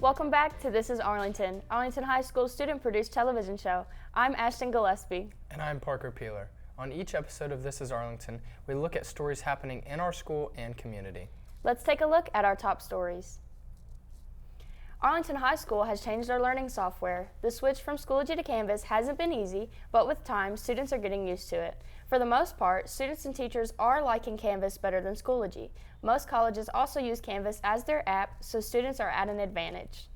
Welcome back to This Is Arlington, Arlington High School's student-produced television show. I'm Ashton Gillespie. And I'm Parker Peeler. On each episode of This Is Arlington, we look at stories happening in our school and community. Let's take a look at our top stories. Arlington High School has changed their learning software. The switch from Schoology to Canvas hasn't been easy, but with time, students are getting used to it. For the most part, students and teachers are liking Canvas better than Schoology. Most colleges also use Canvas as their app, so students are at an advantage.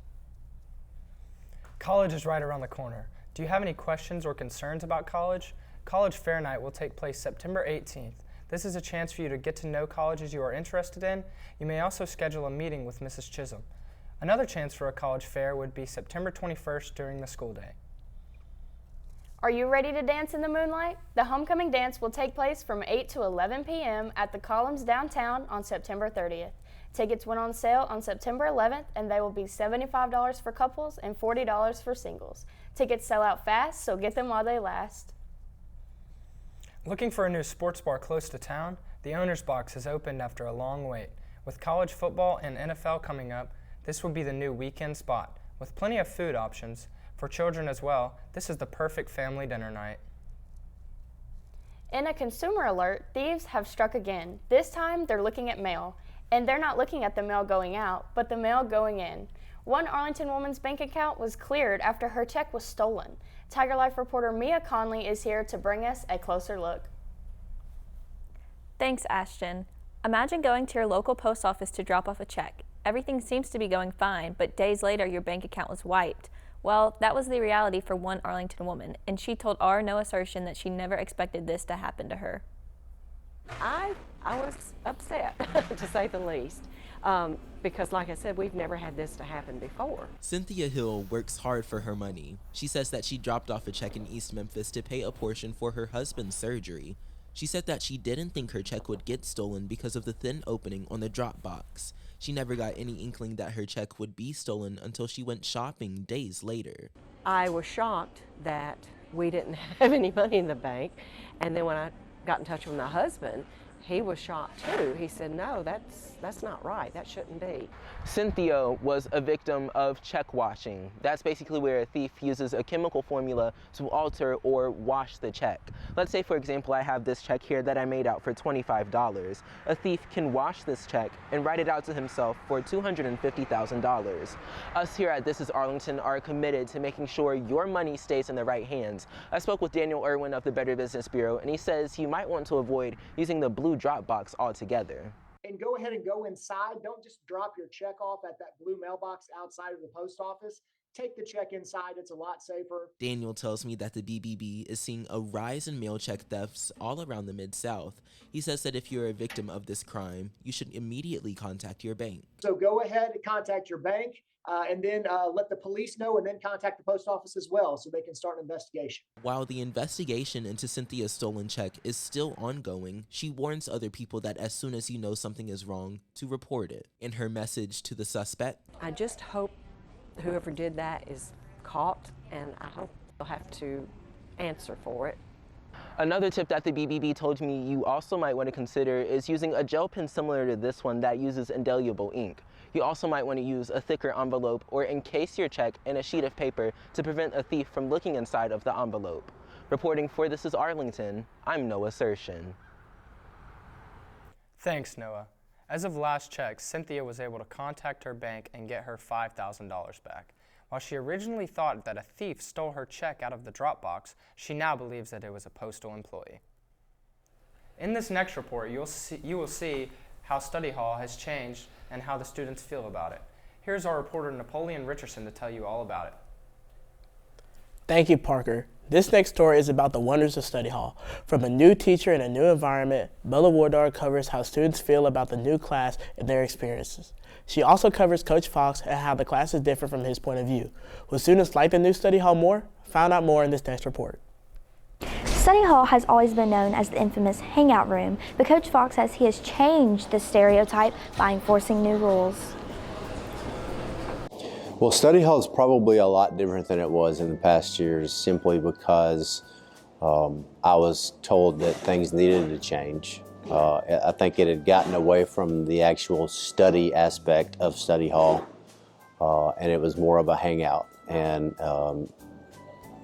College is right around the corner. Do you have any questions or concerns about college? College Fair Night will take place September 18th. This is a chance for you to get to know colleges you are interested in. You may also schedule a meeting with Mrs. Chisholm. Another chance for a college fair would be September 21st during the school day. Are you ready to dance in the moonlight? The homecoming dance will take place from 8 to 11 p.m. at the Columns downtown on September 30th. Tickets went on sale on September 11th, and they will be $75 for couples and $40 for singles. Tickets sell out fast, so get them while they last. Looking for a new sports bar close to town? The Owner's Box has opened after a long wait. With college football and NFL coming up, this will be the new weekend spot. With plenty of food options, for children as well, this is the perfect family dinner night. In a consumer alert, thieves have struck again. This time, they're looking at mail. And they're not looking at the mail going out, but the mail going in. One Arlington woman's bank account was cleared after her check was stolen. Tiger Life reporter Mia Conley is here to bring us a closer look. Thanks, Ashton. Imagine going to your local post office to drop off a check. Everything seems to be going fine, but days later your bank account was wiped. Well, that was the reality for one Arlington woman, and she told our No Assertion that she never expected this to happen to her. I was upset, to say the least, because like I said, we've never had this to happen before. Cynthia Hill works hard for her money. She says that she dropped off a check in East Memphis to pay a portion for her husband's surgery. She said that she didn't think her check would get stolen because of the thin opening on the drop box. She never got any inkling that her check would be stolen until she went shopping days later. I was shocked that we didn't have any money in the bank, and then when I got in touch with my husband, he was shocked too. He said, no, that's not right. That shouldn't be. Cynthia was a victim of check washing. That's basically where a thief uses a chemical formula to alter or wash the check. Let's say, for example, I have this check here that I made out for $25. A thief can wash this check and write it out to himself for $250,000. Us here at This Is Arlington are committed to making sure your money stays in the right hands. I spoke with Daniel Irwin of the Better Business Bureau, and he says you might want to avoid using the blue drop box altogether. And go ahead and go inside. Don't just drop your check off at that blue mailbox outside of the post office. Take the check inside. It's a lot safer. Daniel tells me that the BBB is seeing a rise in mail check thefts all around the Mid-South. He says that if you're a victim of this crime, you should immediately contact your bank. So go ahead and contact your bank and then let the police know, and then contact the post office as well so they can start an investigation. While the investigation into Cynthia's stolen check is still ongoing, she warns other people that as soon as you know something is wrong, to report it. In her message to the suspect, I just hope whoever did that is caught, and I hope they'll have to answer for it. Another tip that the BBB told me you also might want to consider is using a gel pen similar to this one that uses indelible ink. You also might want to use a thicker envelope or encase your check in a sheet of paper to prevent a thief from looking inside of the envelope. Reporting for This Is Arlington, I'm Noah Sershin. Thanks, Noah. As of last check, Cynthia was able to contact her bank and get her $5,000 back. While she originally thought that a thief stole her check out of the drop box, she now believes that it was a postal employee. In this next report, you will see how study hall has changed and how the students feel about it. Here's our reporter Napoleon Richardson to tell you all about it. Thank you, Parker. This next story is about the wonders of study hall. From a new teacher in a new environment, Bella Wardar covers how students feel about the new class and their experiences. She also covers Coach Fox and how the class is different from his point of view. Will students like the new study hall more? Find out more in this next report. Study hall has always been known as the infamous hangout room, but Coach Fox says he has changed the stereotype by enforcing new rules. Well, study hall is probably a lot different than it was in the past years, simply because I was told that things needed to change. I think it had gotten away from the actual study aspect of study hall and it was more of a hangout. And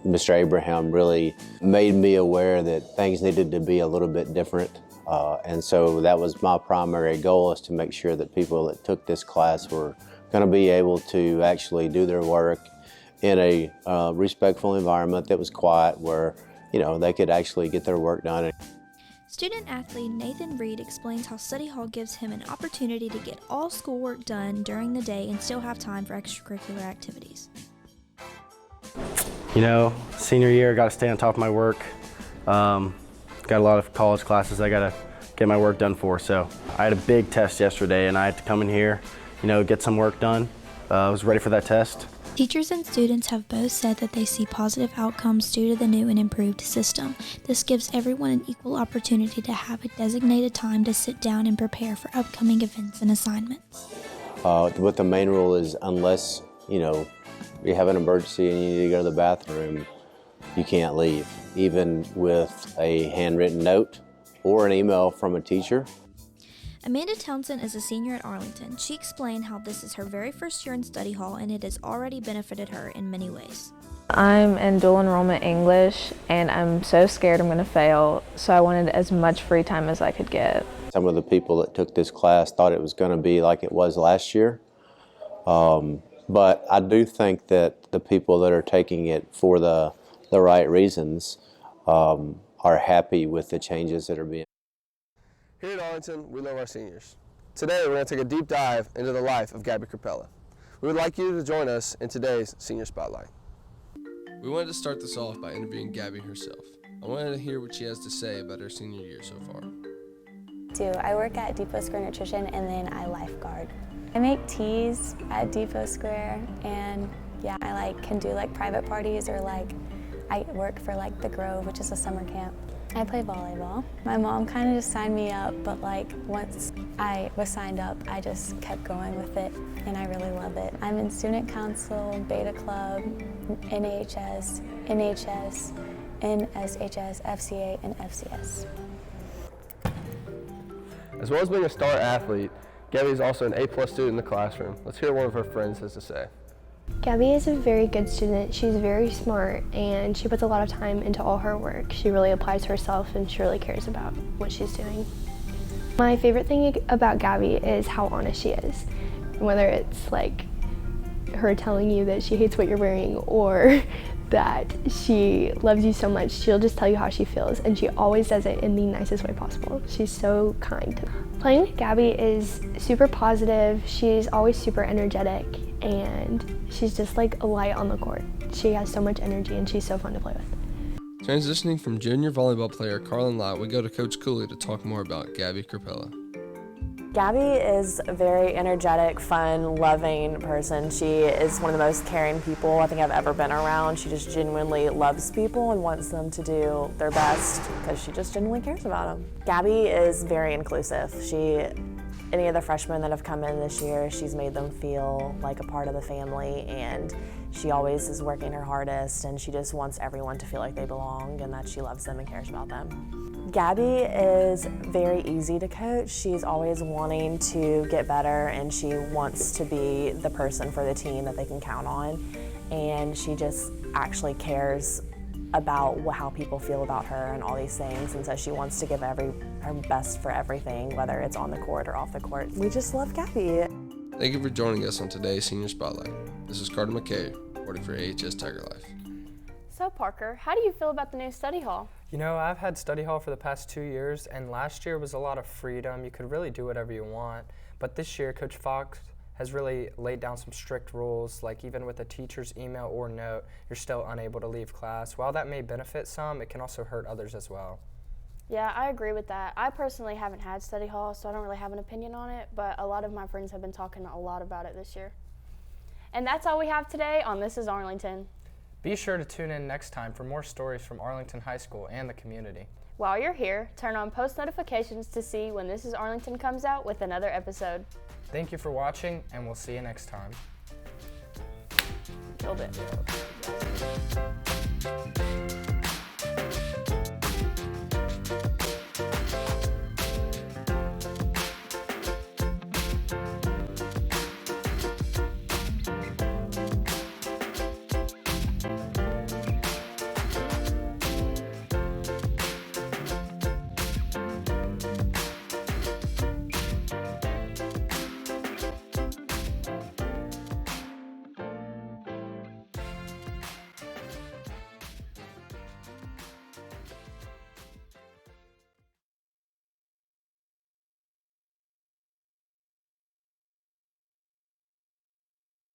Mr. Abraham really made me aware that things needed to be a little bit different. And so that was my primary goal, is to make sure that people that took this class were going to be able to actually do their work in a respectful environment that was quiet, where they could actually get their work done. Student athlete Nathan Reed explains how study hall gives him an opportunity to get all schoolwork done during the day and still have time for extracurricular activities. Senior year, got to stay on top of my work. Got a lot of college classes I got to get my work done for. So I had a big test yesterday, and I had to come in here, get some work done. I was ready for that test. Teachers and students have both said that they see positive outcomes due to the new and improved system. This gives everyone an equal opportunity to have a designated time to sit down and prepare for upcoming events and assignments. What the main rule is, unless, you have an emergency and you need to go to the bathroom, you can't leave. Even with a handwritten note or an email from a teacher. Amanda Townsend is a senior at Arlington. She explained how this is her very first year in study hall and it has already benefited her in many ways. I'm in dual enrollment English and I'm so scared I'm going to fail, so I wanted as much free time as I could get. Some of the people that took this class thought it was going to be like it was last year. But I do think that the people that are taking it for the right reasons are happy with the changes that are being. Here at Arlington, we love our seniors. Today, we're going to take a deep dive into the life of Gabby Capella. We would like you to join us in today's Senior Spotlight. We wanted to start this off by interviewing Gabby herself. I wanted to hear what she has to say about her senior year so far. I work at Depot Square Nutrition, and then I lifeguard. I make teas at Depot Square, and I can do private parties, or I work for the Grove, which is a summer camp. I play volleyball. My mom kind of just signed me up, but once I was signed up, I just kept going with it, and I really love it. I'm in student council, beta club, NHS, NHS, NSHS, FCA, and FCS. As well as being a star athlete, Gabby is also an A+ student in the classroom. Let's hear what one of her friends has to say. Gabby is a very good student. She's very smart and she puts a lot of time into all her work. She really applies herself and she really cares about what she's doing. My favorite thing about Gabby is how honest she is. Whether it's her telling you that she hates what you're wearing or that she loves you so much, she'll just tell you how she feels, and she always does it in the nicest way possible. She's so kind. Playing with Gabby is super positive. She's always super energetic, and she's just like a light on the court. She has so much energy, and she's so fun to play with. Transitioning from junior volleyball player Carlin Lott, we go to Coach Cooley to talk more about Gabby Capella. Gabby is a very energetic, fun, loving person. She is one of the most caring people I think I've ever been around. She just genuinely loves people and wants them to do their best because she just genuinely cares about them. Gabby is very inclusive. Any of the freshmen that have come in this year, she's made them feel like a part of the family, and she always is working her hardest, and she just wants everyone to feel like they belong and that she loves them and cares about them. Gabby is very easy to coach. She's always wanting to get better, and she wants to be the person for the team that they can count on, and she just actually cares about how people feel about her and all these things, and so she wants to give her best for everything, whether it's on the court or off the court. We just love Gabby. Thank you for joining us on today's Senior Spotlight. This is Carter McKay, reporting for AHS Tiger Life. So Parker, how do you feel about the new study hall? I've had study hall for the past 2 years, and last year was a lot of freedom. You could really do whatever you want, but this year Coach Fox has really laid down some strict rules, like even with a teacher's email or note, you're still unable to leave class. While that may benefit some, it can also hurt others as well. Yeah, I agree with that. I personally haven't had study hall, so I don't really have an opinion on it, but a lot of my friends have been talking a lot about it this year. And that's all we have today on This is Arlington. Be sure to tune in next time for more stories from Arlington High School and the community. While you're here, turn on post notifications to see when This is Arlington comes out with another episode. Thank you for watching, and we'll see you next time. Killed it.